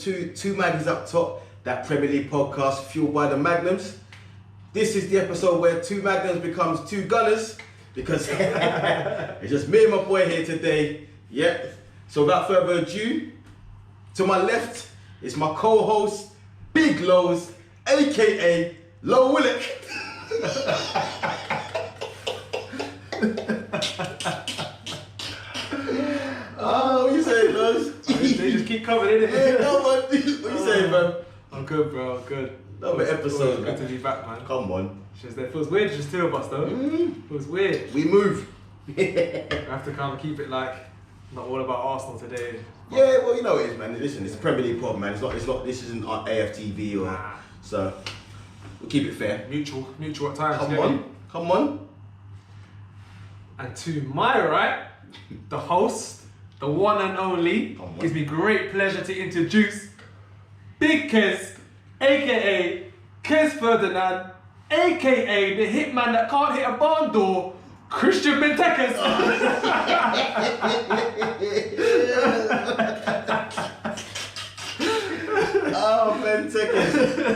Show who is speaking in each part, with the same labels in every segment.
Speaker 1: Two Magnums Up Top, that Premier League podcast fueled by the Magnums. This is the episode where two Magnums becomes two Gunners because it's just me and my boy here today. Yep. So without further ado, to my left is my co-host, Big Lows, aka Low Willock. Oh, what you saying, Lows?
Speaker 2: They just keep coming in it.
Speaker 1: Yeah, come on. What you saying, man?
Speaker 2: I'm good, bro. I'm good.
Speaker 1: Another episode.
Speaker 2: Good to be back, man.
Speaker 1: Come on.
Speaker 2: It's just, it feels weird. It's just two of us, though. Feels weird.
Speaker 1: We move.
Speaker 2: We have to kind of keep it like not all about Arsenal today.
Speaker 1: Yeah, well, you know it is, man. Listen, it's a Premier League pod, man. It's not. This isn't our AFTV or so. We'll keep it fair.
Speaker 2: Mutual at times.
Speaker 1: Come on.
Speaker 2: And to my right, the host, the one and only, gives me great pleasure to introduce Big Kes, aka Kes Ferdinand, aka the hitman that can't hit a barn door, Christian Benteke's.
Speaker 1: Oh, Benteke's.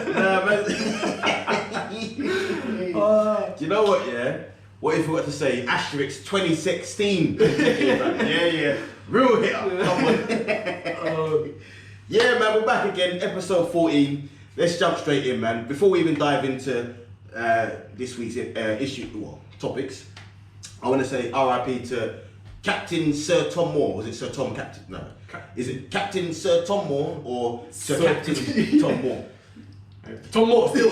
Speaker 1: Nah, man. Do you know what, yeah? What if we were to say asterisk 2016? Yeah. Real hitter. Come on. Yeah, man, we're back again, episode 14. Let's jump straight in, man. Before we even dive into this week's topics, I want to say RIP to Captain Sir Tom Moore. Was it Sir Tom Captain? No. Is it Captain Sir Tom Moore or Sir Captain Tom Moore?
Speaker 2: Tom Moore still.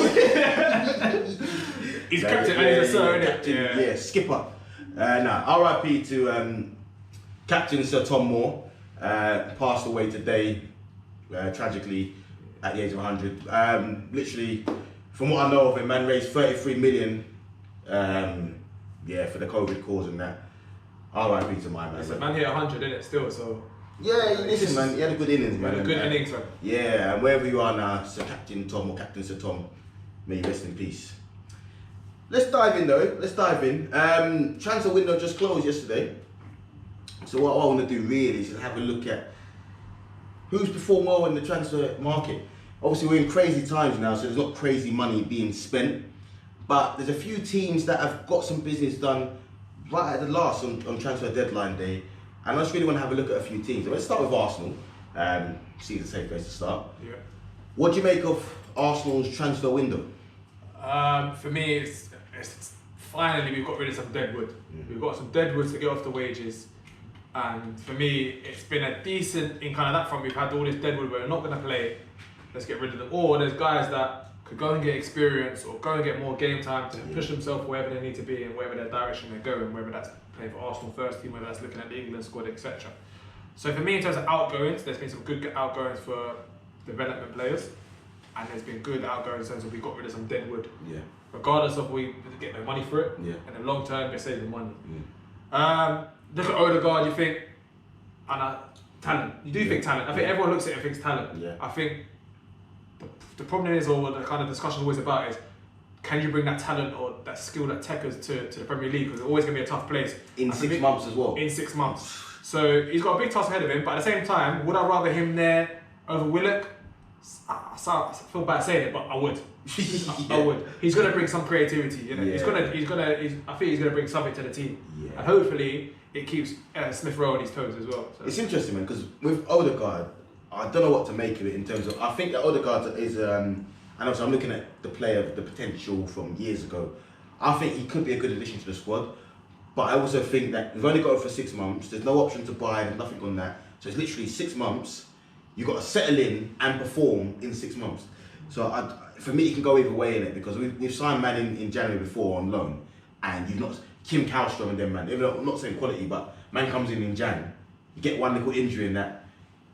Speaker 2: He's captain and he's a sir, isn't it?
Speaker 1: Yeah, skipper. RIP to Captain Sir Tom Moore. Passed away today, tragically, at the age of 100. Literally, from what I know of him, man raised 33 million for the COVID cause and that. RIP to my man.
Speaker 2: Man hit 100, innit, still, so...
Speaker 1: Yeah, listen, man, he had a good innings, man.
Speaker 2: Good innings, man.
Speaker 1: Yeah, and wherever you are now, Sir Captain Tom or Captain Sir Tom, may you rest in peace. Let's dive in, though. Transfer window just closed yesterday. So what I want to do really is have a look at who's performed well in the transfer market. Obviously, we're in crazy times now, so there's not crazy money being spent. But there's a few teams that have got some business done right at the last on transfer deadline day. And I just really want to have a look at a few teams. Let's start with Arsenal. Seems a safe place to start.
Speaker 2: Yeah.
Speaker 1: What do you make of Arsenal's transfer window?
Speaker 2: For me, it's finally we've got rid of some deadwood. We've got some deadwood to get off the wages. And for me, it's been a decent, in kind of that front, we've had all this deadwood where we're not going to play, let's get rid of them. Or there's guys that could go and get experience or go and get more game time to push themselves wherever they need to be and wherever their direction they're going, whether that's playing for Arsenal first team, whether that's looking at the England squad, etc. So for me, in terms of outgoings, there's been some good outgoings for development players, and there's been good outgoings in terms of we got rid of some deadwood. Yeah. Regardless of we get no money for it, in the long term, we're saving money. Look at Odegaard, you think, talent. You do think talent. I think everyone looks at it and thinks talent. Yeah. I think the problem is, or the kind of discussion always about is, can you bring that talent or that skill, that techers to the Premier League? Because it's always going to be a tough place.
Speaker 1: In 6 months as well.
Speaker 2: In 6 months. So he's got a big task ahead of him, but at the same time, would I rather him there over Willock? I feel bad saying it, but I would. I would. He's going to bring some creativity. You know, I think he's going to bring something to the team, and hopefully it keeps Smith Rowe on his toes as well. So.
Speaker 1: It's interesting, man, because with Odegaard, I don't know what to make of it in terms of. I think that Odegaard is, and also I'm looking at the player, the potential from years ago. I think he could be a good addition to the squad, but I also think that we've only got him for 6 months. There's no option to buy. There's nothing on that. So it's literally 6 months. You've got to settle in and perform in 6 months. So for me, it can go either way in it because we've signed man in January before on loan, and you've not Kim Kallstrom and them man. Even though I'm not saying quality, but man comes in Jan. You get one little injury in that.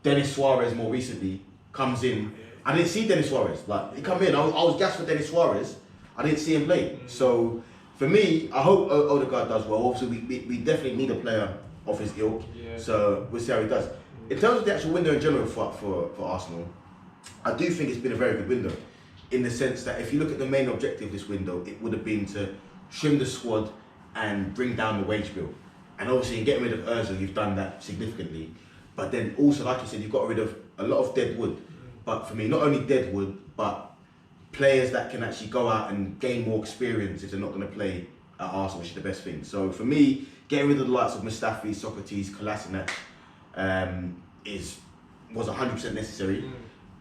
Speaker 1: Dennis Suarez more recently comes in. I didn't see Dennis Suarez. Like he come in, I was gassed for Dennis Suarez. I didn't see him play. So for me, I hope Odegaard does well. Obviously, we definitely need a player of his ilk. Yeah. So we'll see how he does. In terms of the actual window in general for Arsenal, I do think it's been a very good window. In the sense that if you look at the main objective of this window, it would have been to trim the squad and bring down the wage bill. And obviously in getting rid of Ozil, you've done that significantly. But then also, like you said, you've got rid of a lot of dead wood. but for me, not only deadwood, but players that can actually go out and gain more experience if they're not going to play at Arsenal, which is the best thing. So for me, getting rid of the likes of Mustafi, Socrates, Kolasinac was 100% necessary.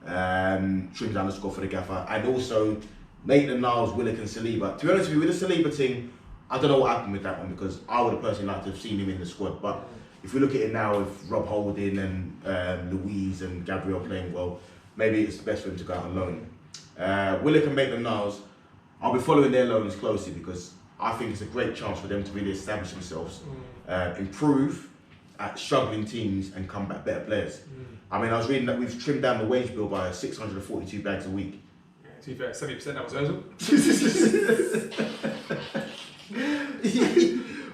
Speaker 1: Trim down the score for the gaffer, and also Maitland-Niles, Willock and Saliba. To be honest with you, with the Saliba thing, I don't know what happened with that one, because I would have personally liked to have seen him in the squad. But if we look at it now with Rob Holding and Louise and Gabriel playing well, maybe it's the best for him to go out on loan. Willock and Maitland-Niles, I'll be following their loans closely, because I think it's a great chance for them to really establish themselves, improve at struggling teams and come back better players. I mean, I was reading that we've trimmed down the wage bill by 642 bags a week.
Speaker 2: Yeah, to be fair, 70% that was Ozil.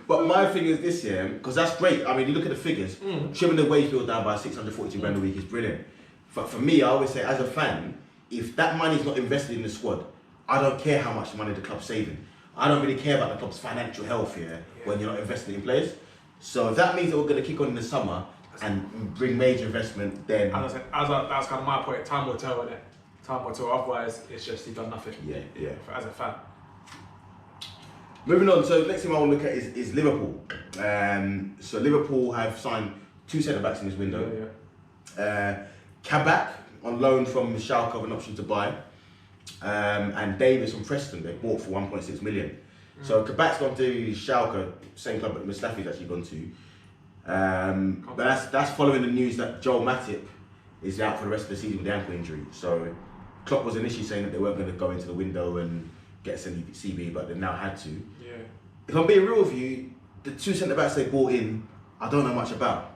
Speaker 1: But my thing is this year, because that's great. I mean, you look at the figures, trimming the wage bill down by 642 grand a week is brilliant. But for me, I always say, as a fan, if that money is not invested in the squad, I don't care how much money the club's saving. I don't really care about the club's financial health here when you're not investing in players. So if that means that we're going to kick on in the summer and bring major investment, then...
Speaker 2: As I said, that's kind of my point. Time will tell, innit? Time will tell. Otherwise, it's just you've done nothing.
Speaker 1: Yeah.
Speaker 2: As a fan.
Speaker 1: Moving on, so next thing I want to look at is Liverpool. So Liverpool have signed 2 centre-backs in this window. Kabak on loan from Schalke with an option to buy. And Davis from Preston, they bought for 1.6 million. So Kabak's gone to Schalke, same club that Mustafi's actually gone to. But that's following the news that Joel Matip is out for the rest of the season with the ankle injury. So Klopp was initially saying that they weren't going to go into the window and get CB, but they now had to.
Speaker 2: Yeah.
Speaker 1: If I'm being real with you, the 2 centre-backs they bought in, I don't know much about.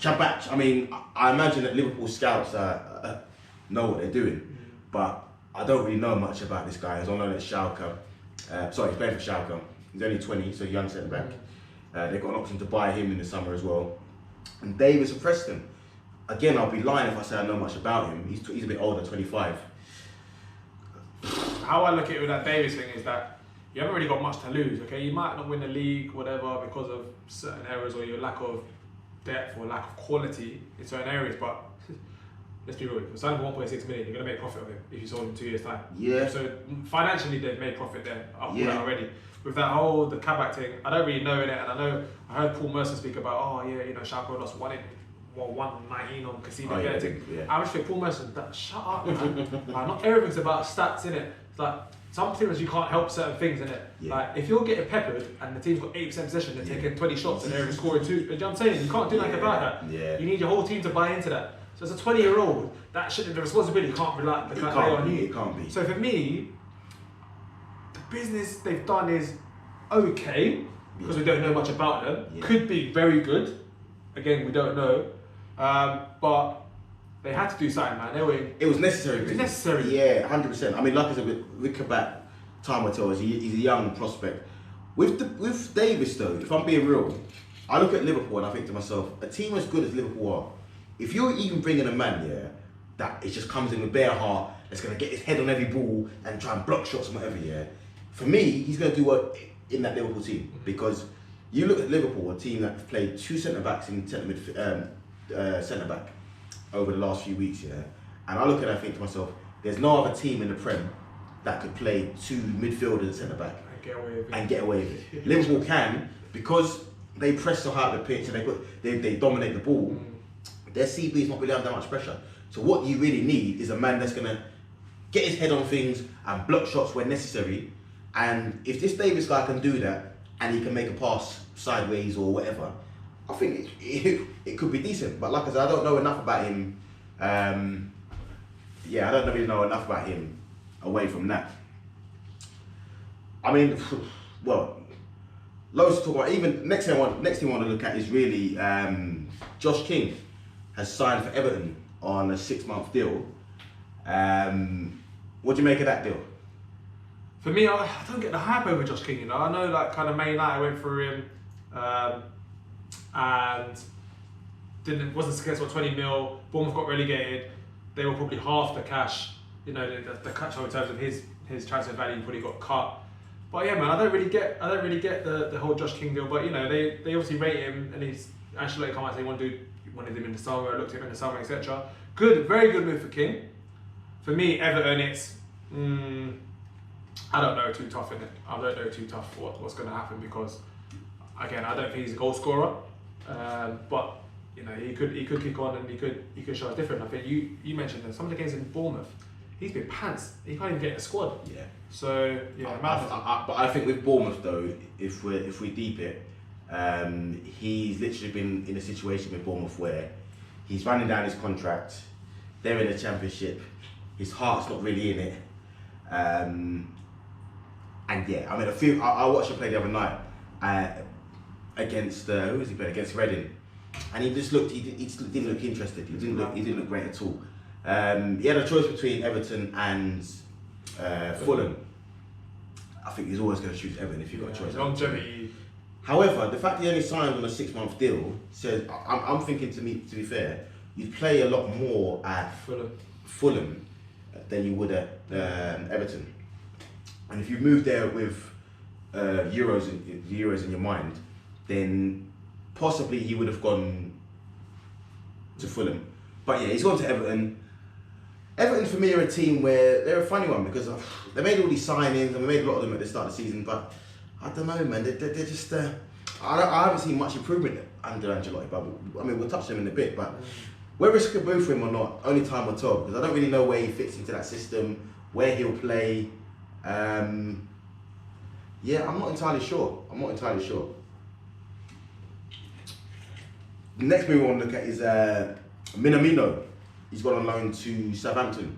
Speaker 1: Kabak, I mean, I imagine that Liverpool scouts know what they're doing, but I don't really know much about this guy. He's on loan at Schalke. He's playing for Schalke. He's only 20, so young centre-back. They've got an option to buy him in the summer as well. And Davis and Preston. Again, I'll be lying if I say I know much about him. He's a bit older, 25.
Speaker 2: How I look at it with that Davis thing is that you haven't really got much to lose, okay? You might not win the league, whatever, because of certain errors or your lack of depth or lack of quality in certain areas, but let's be real, if you're signing for 1.6 million, you're going to make profit of it if you sold in 2 years' time. Yeah. So financially, they've made profit there already. With that whole, the Kabak thing, I don't really know in it, and I heard Paul Merson speak about, Schalke lost 119 on conceded. I just think Paul Merson, shut up, man. Not everything's about stats, innit? It's like, some things you can't help certain things, innit? Like, if you're getting peppered and the team's got 8% possession, they're taking 20 shots and they're scoring 2, you know what I'm saying? You can't do nothing about that. Yeah. You need your whole team to buy into that. So as a 20-year-old, that shit, the responsibility can't rely on you.
Speaker 1: It can't be.
Speaker 2: So for me, the business they've done is okay, because we don't know much about them. Yeah. Could be very good. Again, we don't know. But they had to do something, man.
Speaker 1: It was necessary.
Speaker 2: It was necessary.
Speaker 1: Yeah, 100%. I mean, like I said, with Kabak, time will tell us. He's a young prospect. With Davis, though, if I'm being real, I look at Liverpool and I think to myself, a team as good as Liverpool are, if you're even bringing a man, that it just comes in with bare heart, that's going to get his head on every ball and try and block shots and whatever, for me, he's going to do work in that Liverpool team. Because you look at Liverpool, a team that's played 2 centre-backs in centre-back over the last few weeks, and I look at it and think to myself, there's no other team in the Prem that could play 2 midfielders and centre-back and get away with it. Liverpool can, because they press so hard at the pitch and they dominate the ball. Their CB is not really under that much pressure. So what you really need is a man that's going to get his head on things and block shots when necessary. And if this Davis guy can do that and he can make a pass sideways or whatever, I think it could be decent. But like I said, I don't know enough about him. I don't really know enough about him away from that. I mean, well, loads to talk about. Even next thing I want to look at is really Josh King has signed for Everton on a 6-month deal. What do you make of that deal?
Speaker 2: For me, I don't get the hype over Josh King. I know, like, kind of Man United went through him and wasn't successful. 20 mil. Bournemouth got relegated. They were probably half the cash. The cash in terms of his transfer value probably got cut. But yeah, man, I don't really get the whole Josh King deal. But they obviously rate him, and he's actually come out and say wanted him in the summer, looked at him in the summer, etc. Good, very good move for King. For me, Everton, it's I don't know too tough in it. I don't know too tough what's going to happen because, again, I don't think he's a goal scorer, but you know he could kick on and he could show us different. I think you mentioned that some of the games in Bournemouth, he's been pants. He can't even get in the squad.
Speaker 1: Yeah.
Speaker 2: So yeah,
Speaker 1: but I think with Bournemouth though, if we deep it, he's literally been in a situation with Bournemouth where he's running down his contract. They're in the Championship. His heart's not really in it. And yeah, I mean, I watched him play the other night against who was he playing against Reading, and he just looked. He didn't look interested. He didn't look great at all. He had a choice between Everton and Fulham. I think he's always going to choose Everton if you've got a choice.
Speaker 2: Longevity.
Speaker 1: However, the fact he only signed on a 6-month deal says I'm thinking to be fair, you'd play a lot more at Fulham than you would at Everton. And if you move there with euros in your mind, then possibly he would have gone to Fulham. But yeah, he's gone to Everton. Everton for me are a team where they're a funny one because they made all these signings and we made a lot of them at the start of the season. But I don't know, man. They're just. I haven't seen much improvement under Ancelotti. But I mean, we'll touch them in a bit. But whether it's a good move for him or not, only time will tell. Because I don't really know where he fits into that system, where he'll play. Yeah, I'm not entirely sure. The next move we want to look at is Minamino. He's gone on loan to Southampton.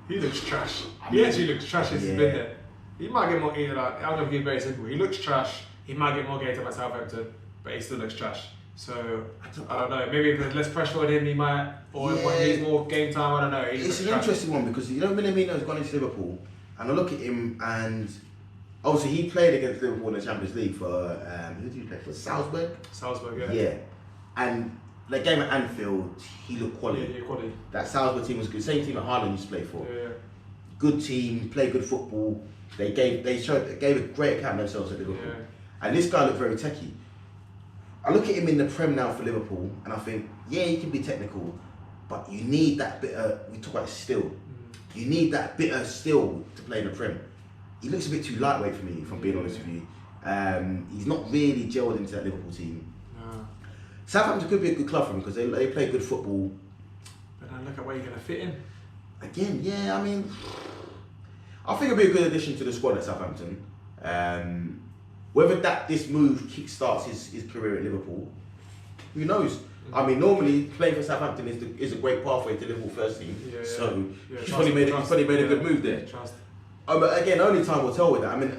Speaker 2: He looks trash. He actually looks trash since he's been there. He might get more. I'm gonna be very simple. He looks trash. He might get more games at Southampton, but he still looks trash. So I don't know. Maybe if there's less pressure on him, he might, or if he needs more game time. I don't know.
Speaker 1: It's an interesting one because Minamino's gone into Liverpool, and I look at him and obviously he played against Liverpool in the Champions League for who did he play for? Salzburg.
Speaker 2: Salzburg, yeah.
Speaker 1: Yeah, and the game at Anfield, he looked quality.
Speaker 2: Yeah, quality.
Speaker 1: That Salzburg team was good. Same team that Haaland used to play for.
Speaker 2: Yeah.
Speaker 1: Good team, played good football. They gave a great account of themselves at Liverpool.
Speaker 2: Yeah.
Speaker 1: And this guy looked very techie. I look at him in the Prem now for Liverpool, and I think, yeah, he can be technical, but you need that bit of, we talk about still. You need that bit of still to play in the Prem. He looks a bit too lightweight for me, if I'm being honest with you. He's not really gelled into that Liverpool team.
Speaker 2: No.
Speaker 1: Southampton could be a good club for him because they play good football.
Speaker 2: But then look at where you're going to fit in.
Speaker 1: Again, yeah, I mean, I think it'll be a good addition to the squad at Southampton. Whether this move kickstarts his career at Liverpool, who knows? I mean, normally playing for Southampton is a great pathway to Liverpool first team.
Speaker 2: Yeah, yeah.
Speaker 1: So
Speaker 2: Yeah,
Speaker 1: he's probably made a good move there.
Speaker 2: Trust.
Speaker 1: But again, only time will tell with that. I mean,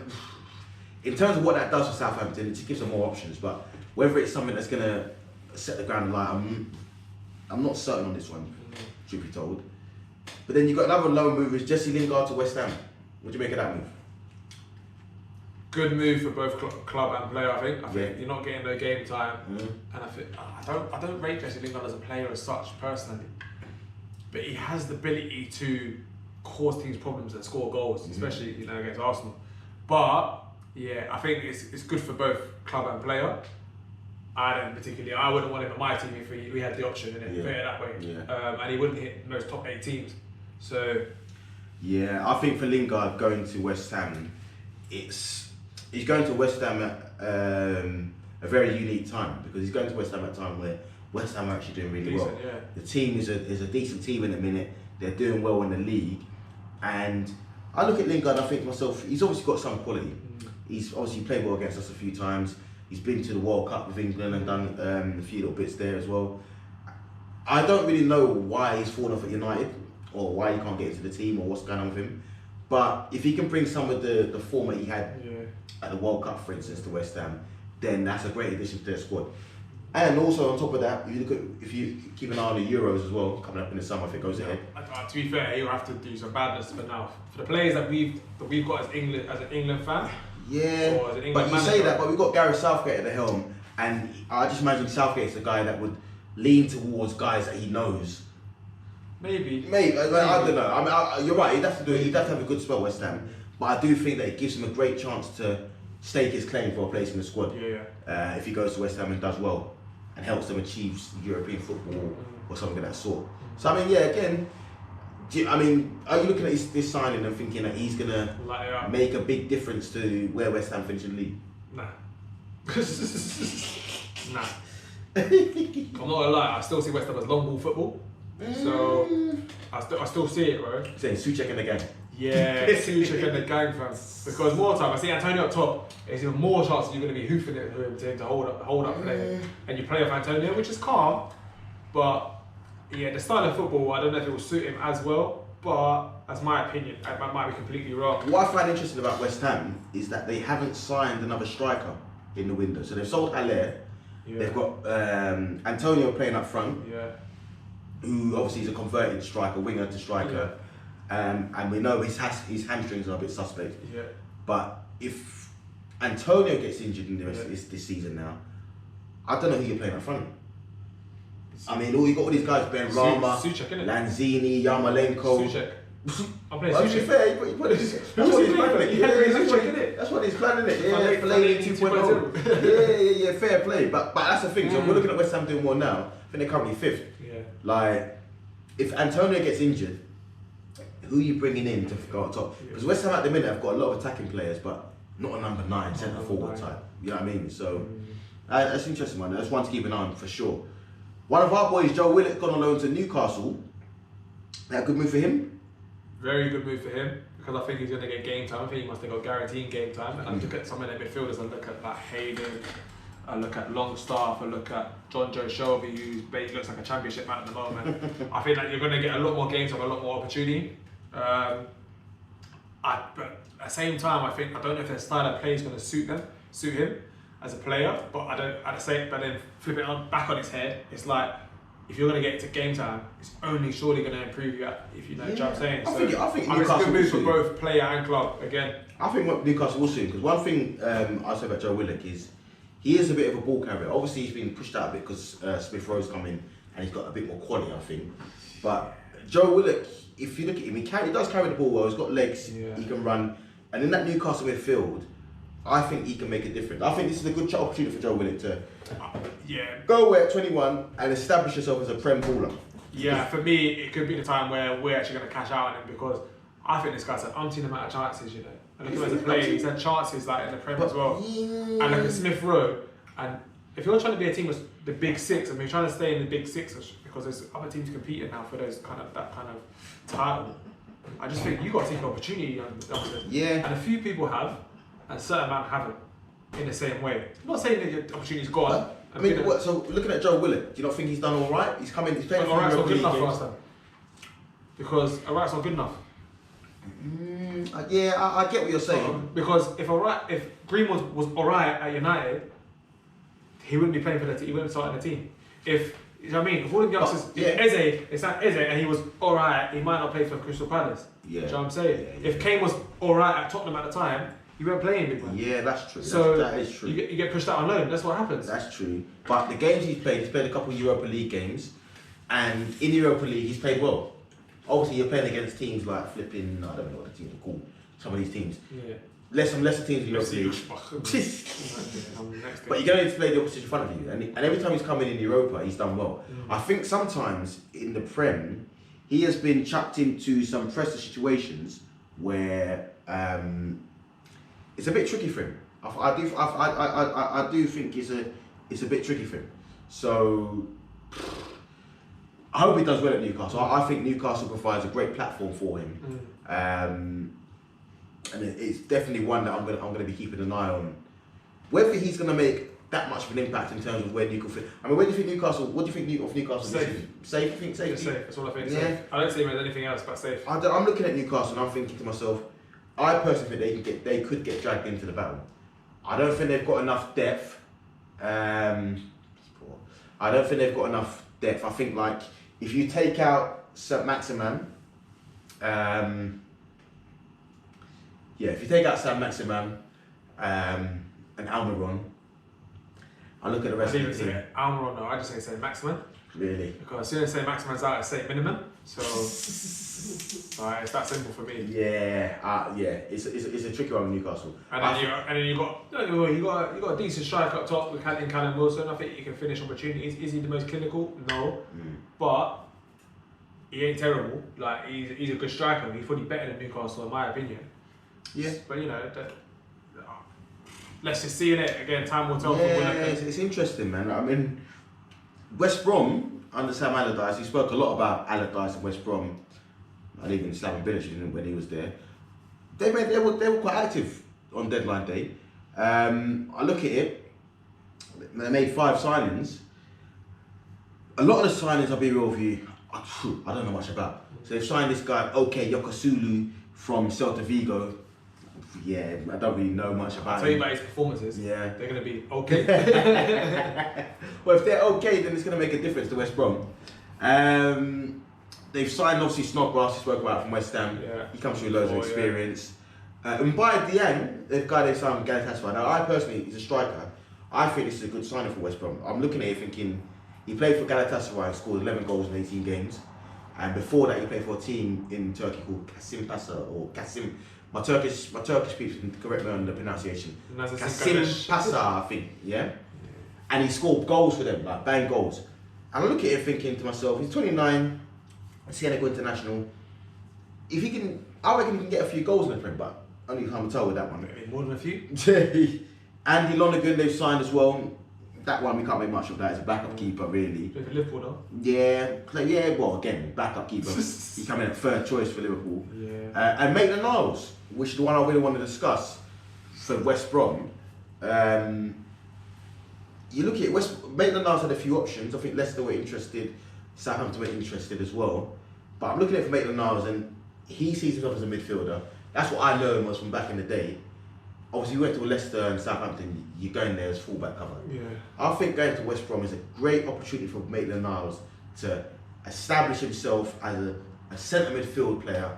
Speaker 1: in terms of what that does for Southampton, it just gives them more options. But whether it's something that's gonna set the ground alight, I'm not certain on this one. Truth be told. But then you've got another loan move, is Jesse Lingard to West Ham. What do you make of that move?
Speaker 2: Good move for both club and player. I think you're not getting no game time, and I think I don't rate Jesse Lingard as a player as such personally, but he has the ability to cause teams problems and score goals, especially against Arsenal. But yeah, I think it's good for both club and player. I wouldn't want him at my team if we had the option, put it that way. Yeah. And he wouldn't hit those top 8 teams. So
Speaker 1: yeah, I think for Lingard going to West Ham, he's going to West Ham at a very unique time because he's going to West Ham at a time where West Ham are actually doing really well.
Speaker 2: Yeah.
Speaker 1: The team is a decent team in a minute. They're doing well in the league, and I look at Lingard and I think to myself, he's obviously got some quality. He's obviously played well against us a few times. He's been to the World Cup with England and done a few little bits there as well. I don't really know why he's fallen off at United or why he can't get into the team or what's going on with him. But if he can bring some of the form that he had at the World Cup, for instance, to West Ham, then that's a great addition to their squad. And also on top of that, if you keep an eye on the Euros as well, coming up in the summer if it goes ahead.
Speaker 2: To be fair, he'll have to do some badness for now. For the players that we've got as an England fan.
Speaker 1: Yeah, but you say that, but we've got Gareth Southgate at the helm, and I just imagine Southgate's the guy that would lean towards guys that he knows.
Speaker 2: Maybe.
Speaker 1: I don't know. I mean, you're right. He'd have to have a good spell West Ham, but I do think that it gives him a great chance to stake his claim for a place in the squad.
Speaker 2: Yeah.
Speaker 1: If he goes to West Ham and does well, and helps them achieve European football or something of that sort. So I mean, yeah, again, are you looking at this signing and thinking that he's gonna make a big difference to where West Ham finish in the league?
Speaker 2: Nah. Nah. I'm not gonna lie, I still see West Ham as long ball football. So I still see it, bro.
Speaker 1: Saying Souček and the gang.
Speaker 2: Yeah, Souček and the gang, fam. Because more time, I see Antonio up top, there's even more chances you're going to be hoofing it to him to hold up play. And you play off Antonio, which is calm. But yeah, the style of football, I don't know if it will suit him as well. But that's my opinion. I might be completely wrong.
Speaker 1: What I find interesting about West Ham is that they haven't signed another striker in the window. So they've sold Haller. Yeah. They've got Antonio playing up front. Yeah. Who obviously is a converted striker, winger to striker, and we know his hamstrings are a bit suspect. Yeah. But if Antonio gets injured in the rest of this season now, I don't know who you're playing up front. I mean, you got all these guys: Ben Rama, Lanzini, Yarmolenko.
Speaker 2: Souček. I'm playing Souček.
Speaker 1: That's what he's planning, it? Yeah, Fellaini 2.0. Yeah, fair play. But that's the thing. So we're looking at West Ham doing more now. I think they're currently 5th. Like, if Antonio gets injured, who are you bringing in to go on top? Because West Ham at the minute have got a lot of attacking players, but not a number 9 centre forward type. You know what I mean? So that's interesting, man. That's one to keep an eye on for sure. One of our boys, Joe Willock, gone on loan to Newcastle. That a good move for him?
Speaker 2: Very good move for him, because I think he's going to get game time. I think he must have got guaranteed game time. And I look at some of the midfielders, I look at like Hayden, I look at Longstaff, I look at John Joe Shelby, who basically looks like a championship man at the moment. I think that you're going to get a lot more game time, a lot more opportunity. But at the same time, I don't know if their style of play is going to suit him as a player. But but then flip it back on its head, it's like, if you're going to get to game time, it's only surely going to improve you if you know what I'm saying.
Speaker 1: I think
Speaker 2: it's a good move for both player and club again.
Speaker 1: I think what Newcastle will soon, because one thing I say about Joe Willock is he is a bit of a ball carrier. Obviously, he's been pushed out a bit because Smith Rowe's come in and he's got a bit more quality, I think. But Joe Willock, if you look at him, he does carry the ball well. He's got legs, he can run, and in that Newcastle midfield, I think he can make a difference. I think this is a good opportunity for Joe Willock to go away at 21 and establish yourself as a Prem baller.
Speaker 2: Yeah, for me, it could be the time where we're actually going to cash out on him, because I think this guy's had umpteen amount of chances, you know. And look at him as a player, he's had chances like in the Prem as well. And look at Smith Rowe. And if you're trying to be a team with the Big Six, and you're trying to stay in the Big Six because there's other teams competing now for that kind of title, I just think you got to take an opportunity. And a few people have, and certain amount haven't in the same way. I'm not saying that the opportunity's gone.
Speaker 1: So looking at Joe Willock, do you not think he's done all right? He's come in, he's playing
Speaker 2: all right's not good enough for us then. Because all right's not good enough.
Speaker 1: I get what you're saying.
Speaker 2: Because if Greenwood was alright at United, he wouldn't be playing for the team. He wouldn't start in the team. You know what I mean? If all the youngsters, it's like Eze, and he was alright, he might not play for Crystal Palace. Yeah. Do you know what I'm saying? If Kane was alright at Tottenham at the time, you weren't playing big man.
Speaker 1: Yeah, that's true.
Speaker 2: So
Speaker 1: that is true.
Speaker 2: You get pushed out on loan. That's what happens.
Speaker 1: That's true. But the games he's played a couple of Europa League games, and in the Europa League he's played well. Obviously, you're playing against teams like flipping, I don't know what the teams are called. Some of these teams. Yeah. Some lesser teams in the Europa League. But you're going to play the opposition in front of you, and every time he's come in Europa, he's done well. I think sometimes in the Prem, he has been chucked into some pressure situations where it's a bit tricky for him. I do think it's a bit tricky for him. So I hope he does well at Newcastle. I think Newcastle provides a great platform for him, and it's definitely one that I'm gonna be keeping an eye on. Whether he's gonna make that much of an impact in terms of where Newcastle. I mean, where do you think Newcastle? What do you think of Newcastle?
Speaker 2: Safe.
Speaker 1: Safe. You think safe?
Speaker 2: Safe. That's all I think. Yeah. Safe. I don't see him as anything else but safe.
Speaker 1: I'm looking at Newcastle and I'm thinking to myself, I personally think they could get dragged into the battle. I don't think they've got enough depth. I don't think they've got enough depth. I think like if you take out Saint-Maximin, if you take out Saint-Maximin and Almiron, I look at the rest of the team.
Speaker 2: Almiron, no, I just say Saint-Maximin.
Speaker 1: Really?
Speaker 2: Because as soon as Saint-Maximin's out, I say minimum. So, it's that simple for me.
Speaker 1: Yeah, it's a tricky one with Newcastle.
Speaker 2: And then you got a decent striker up top with Callum Wilson. I think he can finish opportunities. Is he the most clinical? No, but he ain't terrible. Like he's a good striker. He's probably better than Newcastle in my opinion.
Speaker 1: Yeah,
Speaker 2: but let's just see it again. Time will tell.
Speaker 1: Yeah, it's interesting, man. I mean, West Brom under Sam Allardyce. He spoke a lot about Allardyce and West Brom, and even Slaven Bilic when he was there. They were quite active on deadline day. I look at it. They made 5 signings. A lot of the signings, I'll be real with you, I don't know much about. So they've signed this guy, Yokosulu from Celta Vigo. Yeah, I don't really know much about
Speaker 2: I'll tell you about his performances.
Speaker 1: Yeah.
Speaker 2: They're going to be okay.
Speaker 1: Well, if they're okay, then it's going to make a difference to West Brom. They've signed, obviously, Snodgrass, he spoke about from West Ham.
Speaker 2: Yeah.
Speaker 1: He comes with loads of experience. And by Dieng, the guy they signed with Galatasaray. Now, I personally, he's a striker. I think this is a good signing for West Brom. I'm looking at it thinking, he played for Galatasaray and scored 11 goals in 18 games. And before that, he played for a team in Turkey called Kasim Pasa, or Kasim. My Turkish people can correct me on the pronunciation. Kasim Pasa, I think, yeah? And he scored goals for them, like bang goals. And I look at it thinking to myself, he's 29, Senegal international. If he can, I reckon he can get a few goals in the Prem, but only time will tell with that one.
Speaker 2: More than a few.
Speaker 1: Andy Lonergan they've signed as well. That one we can't make much of that as a backup keeper, really.
Speaker 2: Play for Liverpool, though.
Speaker 1: Yeah. Well, again, backup keeper. He come in at third choice for Liverpool.
Speaker 2: Yeah.
Speaker 1: And Maitland-Niles, which is the one I really want to discuss for West Brom. You look at Maitland-Niles had a few options. I think Leicester were interested, Southampton were interested as well. But I'm looking at it for Maitland-Niles, and he sees himself as a midfielder. That's what I know him was from back in the day. Obviously, you went to Leicester and Southampton, you're going there as fullback cover.
Speaker 2: Yeah.
Speaker 1: I think going to West Brom is a great opportunity for Maitland-Niles to establish himself as a centre midfield player,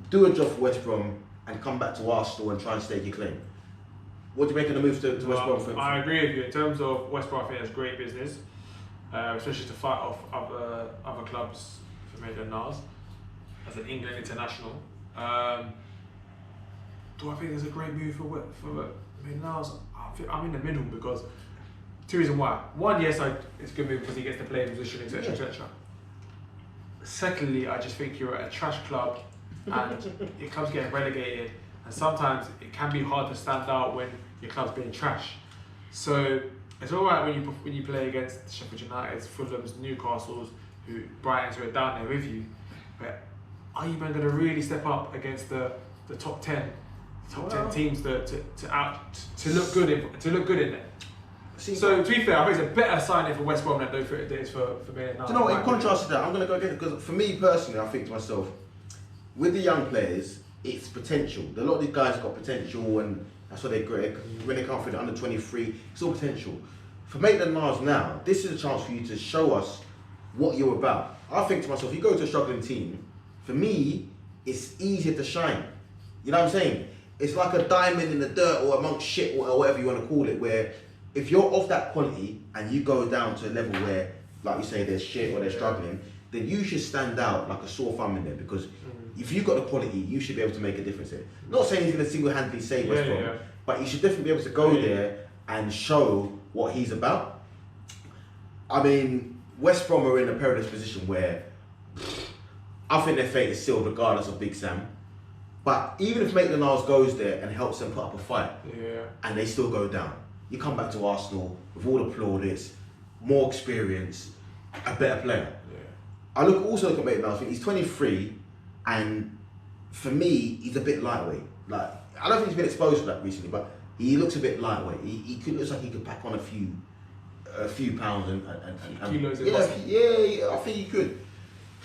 Speaker 1: do a job for West Brom, and come back to Arsenal and try and stake your claim. What do you make of the move to West Brom?
Speaker 2: I agree with you. In terms of West Brom, I think it's great business, especially to fight off other clubs for Maitland-Niles as an England international. Do I think it's a great move for Maitland-Niles? I'm in the middle because 2 reasons why. One, yes, it's a good move because he gets to play in position, etc., etc. Secondly, I just think you're at a trash club and your club's getting relegated, and sometimes it can be hard to stand out when your club's being trash. So it's all right when you play against Sheffield United's, Fulham's, Newcastle's, Brighton's who are down there with you. But are you going to really step up against the top 10 teams to look good in there? So to be fair, I think it's a better signing for West Brom than it is for Maitland-Niles.
Speaker 1: Do you know what? In contrast to that, I'm going to go against it because for me personally, I think to myself, with the young players, it's potential. A lot of these guys have got potential, and that's why they're great. When they come through the under 23, it's all potential. For Maitland-Niles now, this is a chance for you to show us what you're about. I think to myself, you go to a struggling team, for me, it's easier to shine. You know what I'm saying? It's like a diamond in the dirt or amongst shit or whatever you want to call it, where if you're of that quality and you go down to a level where, like you say, they're shit or they're struggling, then you should stand out like a sore thumb in there, because if you've got the quality, you should be able to make a difference there. Not saying he's going to single-handedly save West Brom, but you should definitely be able to go there and show what he's about. I mean, West Brom are in a perilous position where I think their fate is sealed regardless of Big Sam. But even if Maitland-Niles goes there and helps them put up a fight, and they still go down, you come back to Arsenal with all the plaudits, more experience, a better player. I also look at Maitland-Niles, I think he's 23, and for me, he's a bit lightweight. Like, I don't think he's been exposed to that recently, but he looks a bit lightweight. Looks like he could pack on a few pounds and
Speaker 2: kilos.
Speaker 1: I think he could.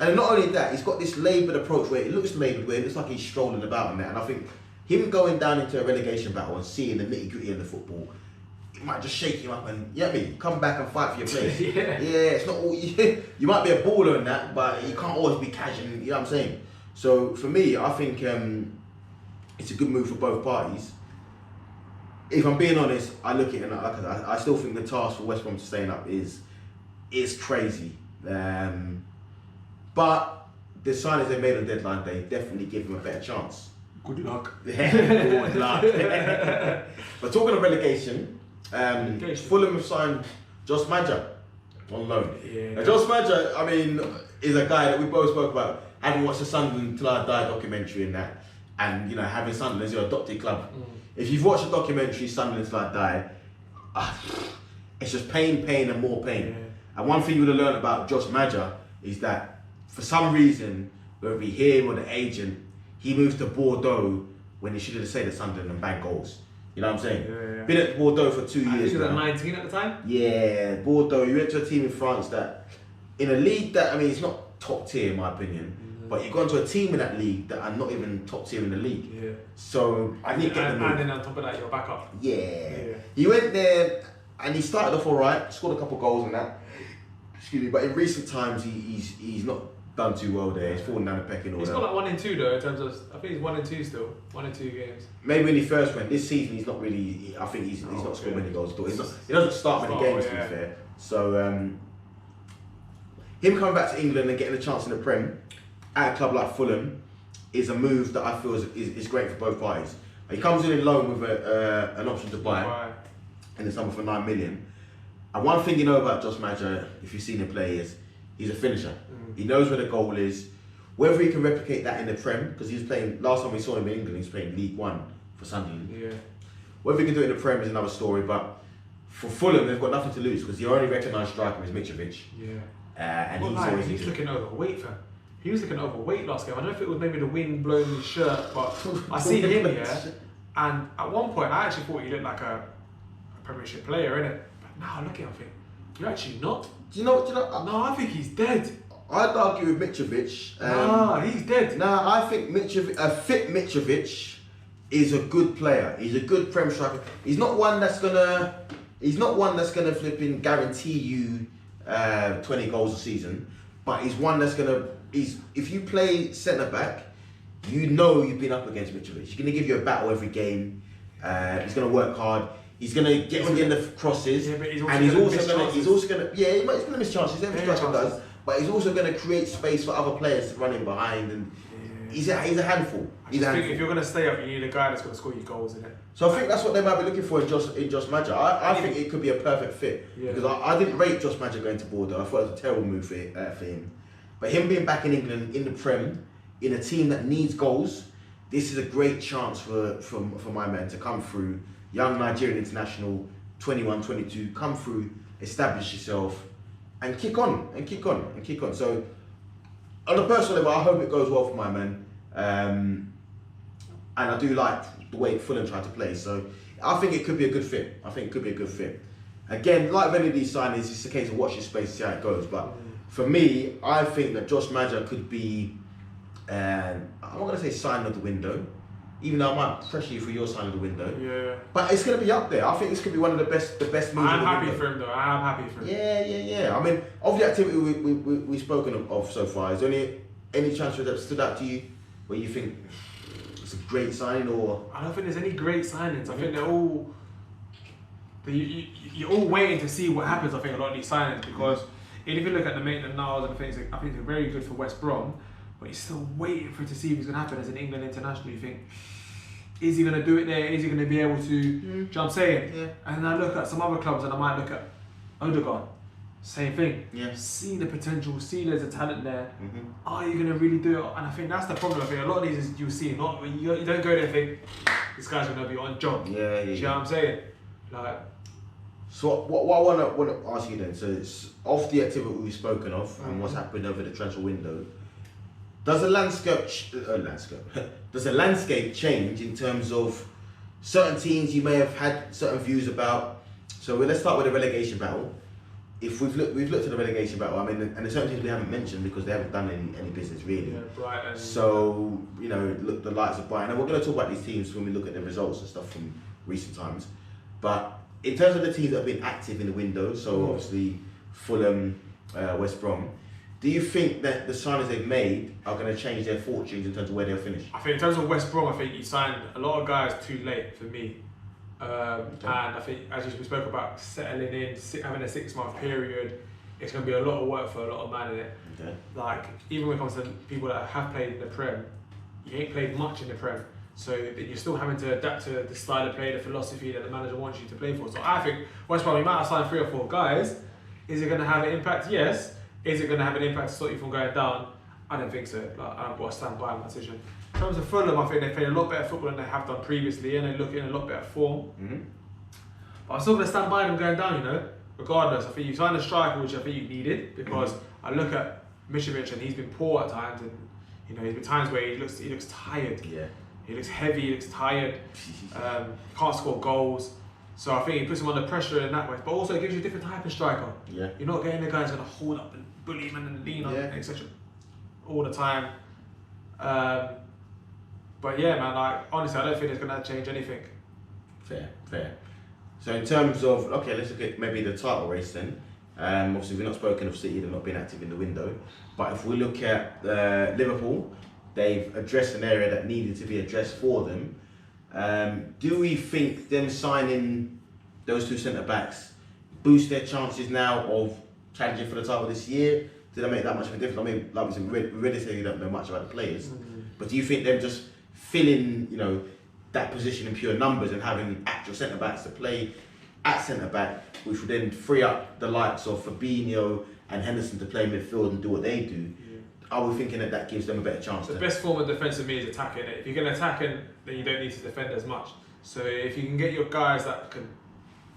Speaker 1: And not only that, he's got this laboured approach where it looks laboured, where it looks like he's strolling about in there. And I think him going down into a relegation battle and seeing the nitty gritty of the football, it might just shake him up and, you know what I mean, come back and fight for your place. It's not all, you might be a baller in that, but you can't always be casual, you know what I'm saying? So for me, I think it's a good move for both parties. If I'm being honest, I look at it and I still think the task for West Brom to staying up is crazy. But the signings they made on deadline day definitely give him a better chance.
Speaker 2: Good luck.
Speaker 1: Good luck. But talking of relegation, Fulham have signed Josh Maja on loan.
Speaker 2: Yeah.
Speaker 1: Now, Josh Maja, I mean, is a guy that we both spoke about, having watched the Sunderland Till I Die documentary and that, and you know, having Sunderland as your adopted club. If you've watched the documentary Sunderland Till I Die, it's just pain, and more pain.
Speaker 2: Yeah.
Speaker 1: And one thing you would have learned about Josh Maja is that for some reason, whether it be him or the agent, he moves to Bordeaux when he should have stayed at Sunderland and bagged goals. You know what I'm saying?
Speaker 2: Yeah.
Speaker 1: Been at Bordeaux for 2 years now.
Speaker 2: I think he was at 19 at the time.
Speaker 1: Yeah, Bordeaux. You went to a team in France that, in a league that, I mean, it's not top tier in my opinion, but you've gone to a team in that league that are not even top tier in the league.
Speaker 2: Yeah.
Speaker 1: So I didn't get the move.
Speaker 2: And then on top of that, you're back up.
Speaker 1: Yeah. He went there and he started off alright, scored a couple of goals and that. Excuse me, but in recent times he's not done too well there. He's fallen down the pecking order.
Speaker 2: He's got like 1 and 2 though in terms of. I think he's 1 and 2 still. 1 and 2 games.
Speaker 1: Maybe when he first went this season, he's not really. I think he's not scored many goals at all. He doesn't start many games to be fair. So him coming back to England and getting a chance in the Prem at a club like Fulham is a move that I feel is great for both parties. He comes in loan with an option to buy in the summer for 9 million. And one thing you know about Josh Maja, if you've seen him play, is he's a finisher. He knows where the goal is. Whether he can replicate that in the Prem, because he was playing, last time we saw him in England, he was playing League One for Sunderland.
Speaker 2: Yeah.
Speaker 1: Whether he can do it in the Prem is another story, but for Fulham, they've got nothing to lose because the only recognised striker is Mitrovic.
Speaker 2: Yeah.
Speaker 1: And
Speaker 2: well,
Speaker 1: he's
Speaker 2: he's looking overweight, fam. He was looking overweight last game. I don't know if it was maybe the wind blowing his shirt, but I see him here, and at one point I actually thought he looked like a Premiership player, innit? But now look at him, I think you're actually not.
Speaker 1: Do you know?
Speaker 2: No, I think he's dead.
Speaker 1: I'd argue with Mitrovic.
Speaker 2: Nah, he's dead.
Speaker 1: Nah, I think a fit Mitrovic is a good player. He's a good Prem striker. He's not one that's gonna flipping guarantee you 20 goals a season, but he's one that's gonna. If you play centre back, you know you've been up against Mitrovic. He's gonna give you a battle every game. He's gonna work hard. He's gonna get on the end of crosses,
Speaker 2: yeah, but he's
Speaker 1: also gonna miss chances. Every striker does, but he's also gonna create space for other players to run in behind, and he's a handful.
Speaker 2: I think if you're gonna stay up, you need a guy that's gonna score you goals, innit?
Speaker 1: So I think that's what they might be looking for in Josh Maja. I think it could be a perfect fit because I didn't rate Josh Maja going to Bordeaux. I thought it was a terrible move for him. But him being back in England in the Prem, in a team that needs goals, this is a great chance for my man to come through. Young Nigerian international, 21, 22, come through, establish yourself, and kick on. So on a personal level, I hope it goes well for my man. And I do like the way Fulham tried to play. So I think it could be a good fit. Again, like many of these signings, it's a case of watch your space, see how it goes. But for me, I think that Josh Maja could be, I'm not going to say sign of the window, even though I might pressure you for your sign of the window.
Speaker 2: Yeah.
Speaker 1: But it's going to be up there. I think this could be one of the best moves.
Speaker 2: I'm happy for him though. I'm happy for him.
Speaker 1: Yeah. I mean, of the activity we've spoken of so far, is there any transfer that stood out to you where you think it's a great signing, or?
Speaker 2: I don't think there's any great signings. I think they're all. You're all waiting to see what happens. I think a lot of these signings because if you look at the Maitland-Niles and things, I think they're very good for West Brom, but you're still waiting for it to see what's going to happen as an England international. You think, is he going to do it there? Is he going to be able to? Do you know what I'm saying? Yeah. And I look at some other clubs and I might look at Odegaard. Same thing.
Speaker 1: Yeah.
Speaker 2: See the potential, see there's a talent there. Are you going to really do it? And I think that's the problem. I think a lot of these is you see, not you don't go there and think this guy's going to be on job.
Speaker 1: Yeah.
Speaker 2: Do you know what I'm saying? Like.
Speaker 1: So what I want to ask you then, so it's off the activity we've spoken of and what's happened over the transfer window, does the landscape change in terms of certain teams you may have had certain views about? So let's start with the relegation battle. If we've looked at the relegation battle, I mean, and there's certain teams we haven't mentioned because they haven't done any business really.
Speaker 2: Yeah, Brighton.
Speaker 1: So look, the likes of Brighton, and we're going to talk about these teams when we look at the results and stuff from recent times, but. In terms of the teams that have been active in the window, so obviously Fulham, West Brom, do you think that the signings they've made are going to change their fortunes in terms of where they'll finish?
Speaker 2: I think in terms of West Brom, I think he signed a lot of guys too late for me. And I think, as we spoke about, settling in, having a 6-month period, it's going to be a lot of work for a lot of man in it.
Speaker 1: Okay.
Speaker 2: Like, even when it comes to people that have played in the Prem, you ain't played much in the Prem. So you're still having to adapt to the style of play, the philosophy that the manager wants you to play for. So I think West Brom, we might have signed 3 or 4 guys. Is it going to have an impact? Yes. Is it going to have an impact to stop you from going down? I don't think so. Like, I've got to stand by my decision. In terms of Fulham, I think they played a lot better football than they have done previously, and they look in a lot better form. But I'm still going to stand by them going down, you know. Regardless, I think you signed a striker, which I think you needed, because I look at Mitrovic and he's been poor at times, and you know, there's been times where he looks tired.
Speaker 1: Yeah.
Speaker 2: He looks heavy, he looks tired, can't score goals. So I think he puts him under pressure in that way. But also it gives you a different type of striker.
Speaker 1: Yeah.
Speaker 2: You're not getting the guys going to hold up and bully him and lean on him, etc. all the time. But yeah, man, like, honestly, I don't think it's going to change anything.
Speaker 1: Fair. So in terms of, okay, let's look at maybe the title race then. Obviously we've not spoken of City, they've not been active in the window. But if we look at Liverpool, they've addressed an area that needed to be addressed for them. Do we think them signing those 2 centre-backs boost their chances now of challenging for the title this year? Did that make that much of a difference? I mean, like we said, we really say you don't know much about the players, but do you think them just filling, you know, that position in pure numbers and having actual centre-backs to play at centre-back, which would then free up the likes of Fabinho and Henderson to play midfield and do what they do? Are we thinking that gives them a better chance?
Speaker 2: The best form of defence to me is attacking it. If you're going to attack it, then you don't need to defend as much. So if you can get your guys that can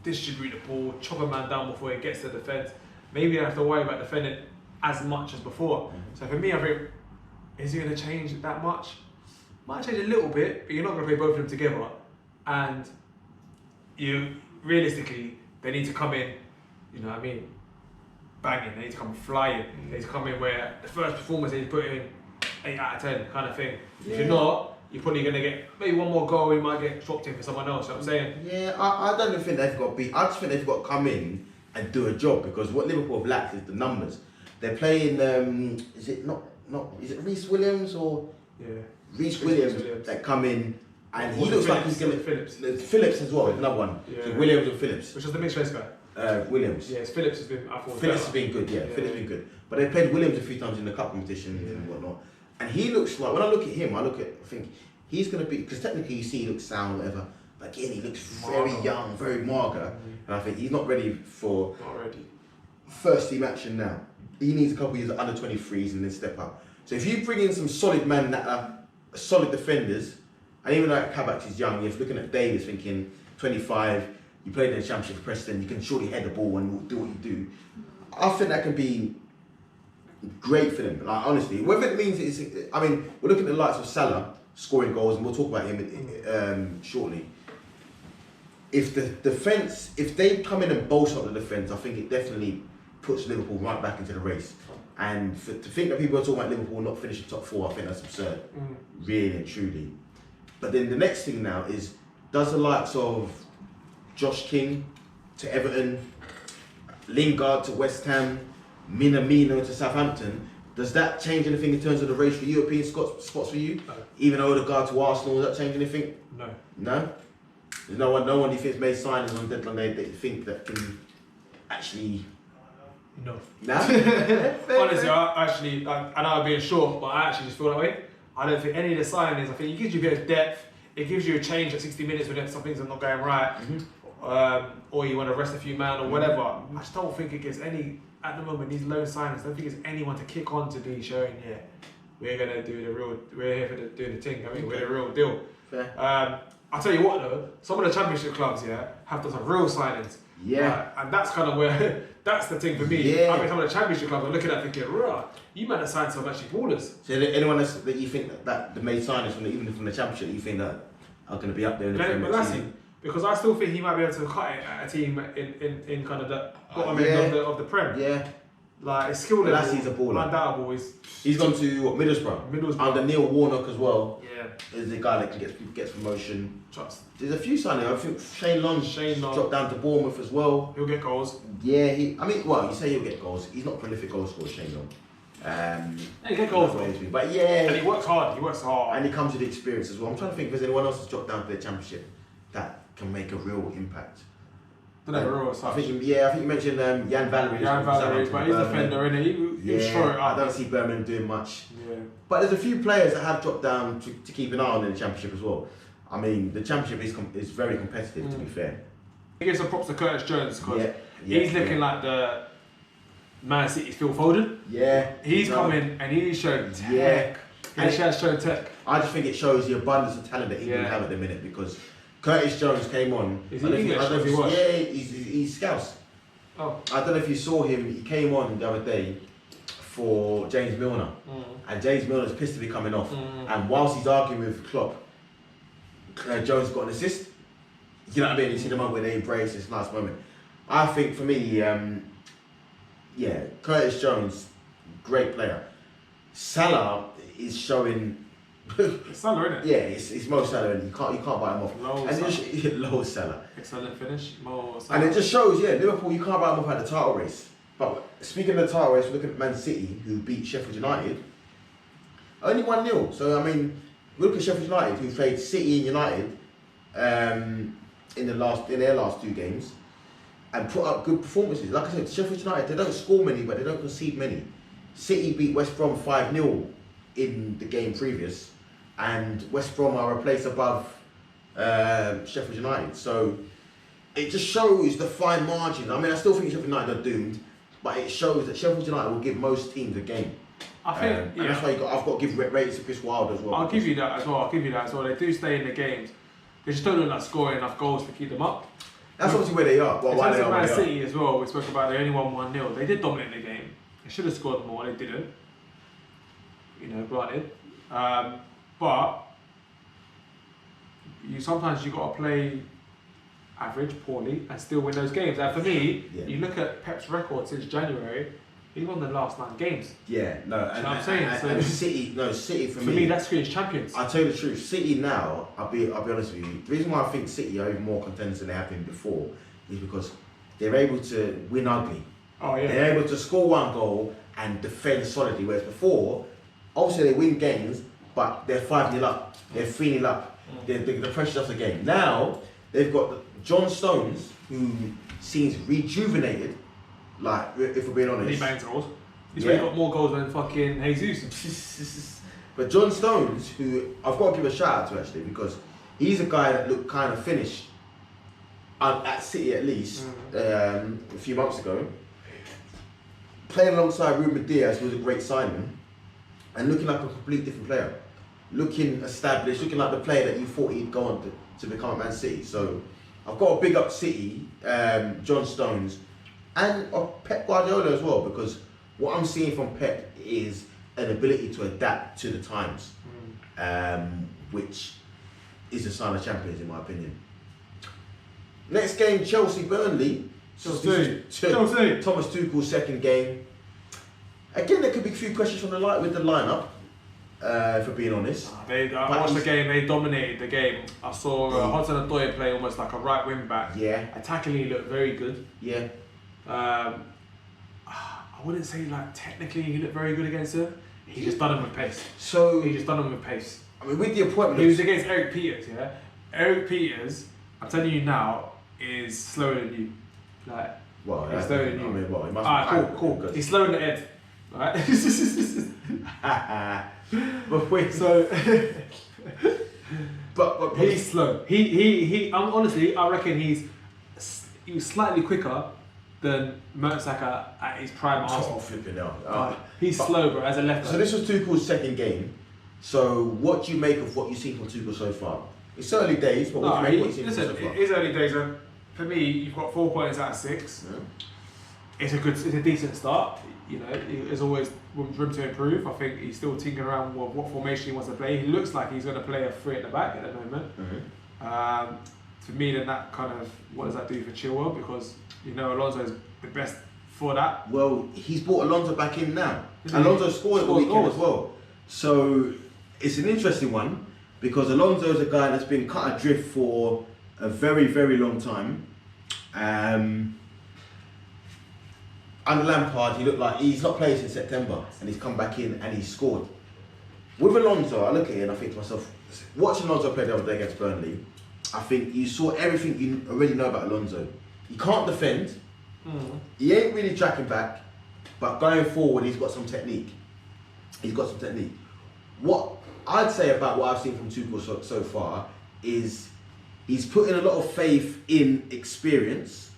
Speaker 2: distribute the ball, chop a man down before he gets to defence, maybe you don't have to worry about defending as much as before. So for me, I think, is he going to change that much? Might change a little bit, but you're not going to play both of them together. And realistically, they need to come in, you know what I mean, banging, they need to come flying. They need to come in where the first performance they need to put in 8 out of 10 kind of thing. If you're not, you're probably going to get maybe one more goal, you might get dropped in for someone else, you know what I'm saying?
Speaker 1: Yeah, I don't think they've got to be, I just think they've got to come in and do a job, because what Liverpool have lacked is the numbers. They're playing, is it Reece Williams or?
Speaker 2: Yeah.
Speaker 1: Reece Williams that come in, and he looks like he's going to... Phillips as well, another one.
Speaker 2: Yeah.
Speaker 1: So Williams and Phillips.
Speaker 2: Which was the mixed race guy?
Speaker 1: Williams.
Speaker 2: Yes, Phillips has been, I thought.
Speaker 1: Phillips has been good, Phillips has been good. But they played Williams a few times in the cup competitions and whatnot. And he looks like, when I look at him, I think he's going to be, because technically you see he looks sound, whatever, but again, he looks very young, very mager. And I think he's not ready for first team action now. He needs a couple of years of under 23s and then step up. So if you bring in some solid men that are solid defenders, and even like Kabak is young, you're looking at Davis thinking 25, you played in the Championship for Preston, you can surely head the ball and do what you do. I think that can be great for them, like, honestly. Whether it means it's, I mean, we're looking at the likes of Salah scoring goals, and we'll talk about him shortly. If the defence, if they come in and bolster up the defence, I think it definitely puts Liverpool right back into the race. And to think that people are talking about Liverpool not finishing top 4, I think that's absurd, really and truly. But then the next thing now is, does the likes of Josh King to Everton, Lingard to West Ham, Minamino to Southampton, does that change anything in terms of the race for European spots for you?
Speaker 2: No.
Speaker 1: Even Odegaard to Arsenal, does that change anything?
Speaker 2: No.
Speaker 1: No? There's no one you think's made signings on deadline day that you think that can actually...
Speaker 2: No.
Speaker 1: Nah?
Speaker 2: Honestly, I know I'm being short, but I actually just feel that way. I don't think any of the signings, I think it gives you a bit of depth, it gives you a change at 60 minutes when some things are not going right, or you want to rest a few man or whatever. I just don't think it gives any, at the moment, these loan signings, I don't think there's anyone to kick on to be showing, yeah, we're going to do the real, we're here for doing the thing, I mean, we're the real deal.
Speaker 1: Fair.
Speaker 2: I'll tell you what though, some of the Championship clubs, have done some real signings.
Speaker 1: Yeah.
Speaker 2: And that's kind of where, that's the thing for me.
Speaker 1: Yeah.
Speaker 2: I mean, some of the Championship clubs, I'm looking at thinking, rah, you might have signed some actually ballers.
Speaker 1: So anyone else that you think that the made signings even from the Championship, you think that are going to be up there in the Premier League?
Speaker 2: Because I still think he might be able to cut it at a team in kind of the bottom end of the Prem.
Speaker 1: Yeah.
Speaker 2: Like, his skill level,
Speaker 1: Lassie's a baller.
Speaker 2: Undoubtable.
Speaker 1: He's gone to what, Middlesbrough. Under Neil Warnock as well.
Speaker 2: Yeah.
Speaker 1: Is the guy that can get promotion.
Speaker 2: Trust.
Speaker 1: There's a few signings. I think Shane Long dropped down to Bournemouth as well.
Speaker 2: He'll get goals.
Speaker 1: Yeah, you say he'll get goals. He's not a prolific goal scorer, Shane Long.
Speaker 2: He'll get goals,
Speaker 1: but yeah.
Speaker 2: And he works hard.
Speaker 1: And he comes with experience as well. I'm trying to think if there's anyone else that's dropped down to the Championship that can make a real impact.
Speaker 2: don't know, Royal as
Speaker 1: I
Speaker 2: such.
Speaker 1: think you mentioned Jan Valery.
Speaker 2: Jan Valery, but he's a defender, isn't he? He'll throw it
Speaker 1: I
Speaker 2: up.
Speaker 1: don't see Birmingham doing much.
Speaker 2: Yeah.
Speaker 1: But there's a few players that have dropped down to keep an eye on in the Championship as well. I mean, the Championship is very competitive, to be fair.
Speaker 2: He gives some props to Curtis Jones because he's looking like the Man City's Phil Foden.
Speaker 1: Yeah.
Speaker 2: He's come in and he's shown tech. And he has shown tech.
Speaker 1: I just think it shows the abundance of talent that England have at the minute because Curtis Jones came on.
Speaker 2: Is he English?
Speaker 1: Yeah, he's Scouse.
Speaker 2: Oh.
Speaker 1: I don't know if you saw him. He came on the other day for James Milner, and James Milner's pissed to be coming off. And whilst he's arguing with Klopp, Jones got an assist. You know what I mean? You see the moment where they embrace this nice moment. I think for me, Curtis Jones, great player. Salah is showing.
Speaker 2: It's Salah, isn't it?
Speaker 1: Yeah, it's Mo Salah, and you can't bite him off. Low Salah.
Speaker 2: Excellent finish, Mo Salah.
Speaker 1: And it just shows, Liverpool, you can't write them off at the title race. But speaking of the title race, we're looking at Man City, who beat Sheffield United. Only 1-0. So, I mean, we look at Sheffield United, who played City and United in their last 2 games, and put up good performances. Like I said, Sheffield United, they don't score many, but they don't concede many. City beat West Brom 5-0 in the game previous, and West Brom are a place above Sheffield United. So it just shows the fine margin. I mean, I still think Sheffield United are doomed, but it shows that Sheffield United will give most teams a game.
Speaker 2: I think,
Speaker 1: and that's why I've got to give ratings to Chris Wilder as well.
Speaker 2: I'll give you that as well. They do stay in the games. They just don't look like scoring enough goals to keep them up.
Speaker 1: That's obviously where they are.
Speaker 2: In terms of Man City as well, we spoke about they only won 1-0. They did dominate the game. They should have scored more. They didn't. Granted. But sometimes you got to play average, poorly, and still win those games. And for me, you look at Pep's record since January. He won the last 9 games.
Speaker 1: Yeah, no, and,
Speaker 2: you know what I'm saying?
Speaker 1: And City for me.
Speaker 2: For me, that's Screen's champions.
Speaker 1: I'll tell you the truth. City now, I'll be honest with you. The reason why I think City are even more contenders than they have been before is because they're able to win ugly.
Speaker 2: Oh yeah.
Speaker 1: They're able to score 1 goal and defend solidly. Whereas before, obviously they win games, but they're 5-0 up, they're 3-0 up. The pressure's off the game. Now they've got John Stones, who seems rejuvenated. Like, if we're being honest.
Speaker 2: He bangs goals. He's really got more goals than fucking Jesus.
Speaker 1: But John Stones, who I've got to give a shout out to actually, because he's a guy that looked kind of finished at City at least a few months ago. Playing alongside Ruben Diaz, who was a great signing, and looking like a completely different player. Looking established, looking like the player that you thought he'd go on to become at Man City. So I've got to big up City, John Stones, and Pep Guardiola as well, because what I'm seeing from Pep is an ability to adapt to the times, which is a sign of champions in my opinion. Next game, Chelsea-Burnley.
Speaker 2: Chelsea.
Speaker 1: Thomas Tuchel's second game. Again, there could be a few questions from with the lineup, for being honest.
Speaker 2: I watched the game, they dominated the game. I saw Hudson-Odoi play almost like a right wing back.
Speaker 1: Yeah.
Speaker 2: Attacking, he looked very good.
Speaker 1: Yeah.
Speaker 2: I wouldn't say like technically he looked very good against him. He just done him with pace.
Speaker 1: I mean, with the appointment,
Speaker 2: he was against Eric Peters. Yeah, Eric Peters. I'm telling you now, is slower than you. Like, he's slower than you.
Speaker 1: I mean, he must be
Speaker 2: cool. He's slow in the head, right?
Speaker 1: But wait,
Speaker 2: so.
Speaker 1: but
Speaker 2: he's slow. He. Honestly, I reckon he was slightly quicker than Mertesacker at his prime Arsenal.
Speaker 1: Flipping hell.
Speaker 2: He's slow, bro, as a left back.
Speaker 1: So this was Tuchel's second game. So what do you make of what you've seen from Tuchel so far? It's early days, but what do you make of what you've seen so far?
Speaker 2: It is early days. For me, you've got 4 points out of 6. Yeah. It's a decent start. There's always room to improve. I think he's still tinkering around with what formation he wants to play. He looks like he's going to play a 3 at the back at the moment. To me, then that kind of, what does that do for Chilwell? Because Alonso is the best for that.
Speaker 1: Well, he's brought Alonso back in now. Alonso scored at the weekend as well. So it's an interesting one because Alonso is a guy that's been cut adrift for a very, very long time. Under Lampard, he looked like he's not played since September and he's come back in and he's scored. With Alonso, I look at it and I think to myself, watching Alonso play the other day against Burnley, I think you saw everything you already know about Alonso. he can't defend. He ain't really tracking back, but going forward, he's got some technique. What I'd say about what I've seen from Tuchel so far is he's putting a lot of faith in experience,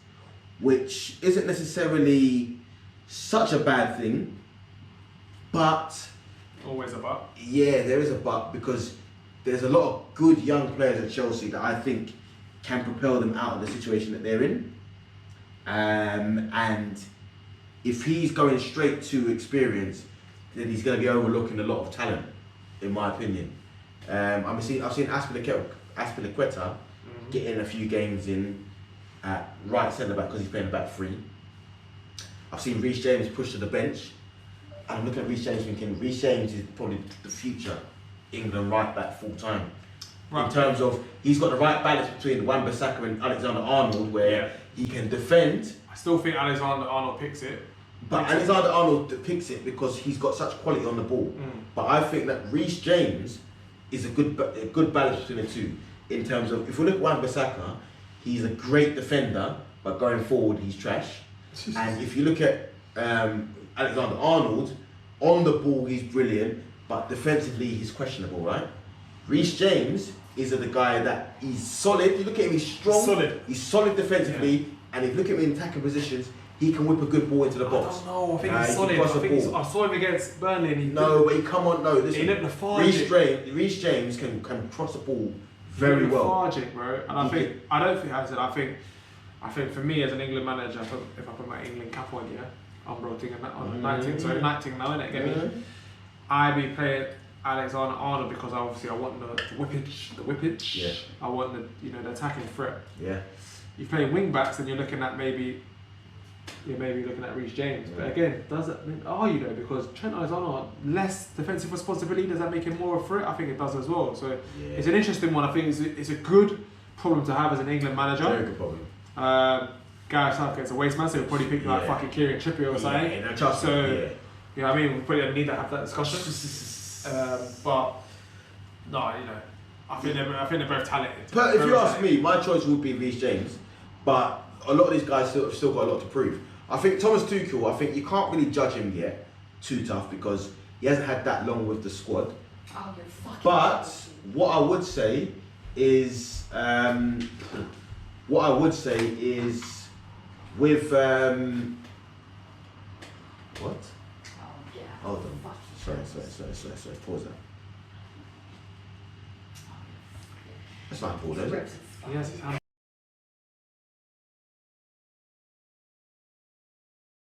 Speaker 1: which isn't necessarily such a bad thing, but
Speaker 2: always a but.
Speaker 1: Yeah, there is a but, because there's a lot of good young players at Chelsea that I think can propel them out of the situation that they're in. And if he's going straight to experience, then he's going to be overlooking a lot of talent, in my opinion. I've seen Azpilicueta getting a few games in at right centre back because he's playing back three. I've seen Reece James pushed to the bench. I'm looking at Reece James thinking Reece James is probably the future England right back full time. Right. In terms of he's got the right balance between Wan-Bissaka and Alexander-Arnold, where he can defend.
Speaker 2: I still think Alexander-Arnold picks it.
Speaker 1: But Alexander-Arnold picks it because he's got such quality on the ball. But I think that Reece James is a good balance between the two. In terms of, if we look at Wan-Bissaka, he's a great defender, but going forward he's trash. And if you look at Alexander-Arnold, on the ball he's brilliant, but defensively he's questionable, right? Reece James is the guy that he's solid. You look at him, he's strong. He's solid defensively, and if you look at him in attacking positions, he can whip a good ball into the box.
Speaker 2: I don't know. I think he's solid. I saw him against Burnley. And he looked lethargic.
Speaker 1: Reece James can cross the ball very well.
Speaker 2: Lethargic, bro. And I think for me as an England manager, if I put my England cap on, I'm rotating on 19. So 19 now, innit? Get me? I'd be playing Alexander-Arnold because I want the whippage.
Speaker 1: Yeah.
Speaker 2: I want the attacking threat.
Speaker 1: Yeah.
Speaker 2: You play wing backs and you're looking at maybe looking at Reece James. Yeah. But again, because Trent Alexander less defensive responsibility, does that make him more of a threat? I think it does as well. So it's an interesting one. I think it's a good problem to have as an England manager.
Speaker 1: Very good problem.
Speaker 2: Gareth Southgate's a waste man, so he'll probably pick like fucking Kieran Trippier or something. You know what I mean? We probably need to have that discussion. But no, I think they're both talented.
Speaker 1: But if you ask me, my choice would be Reece James. But a lot of these guys still got a lot to prove. I think Thomas Tuchel, I think you can't really judge him yet too tough because he hasn't had that long with the squad. But what I would say is with what? Hold on. Sorry. Pause that. That's not pause, is it?
Speaker 2: Yes,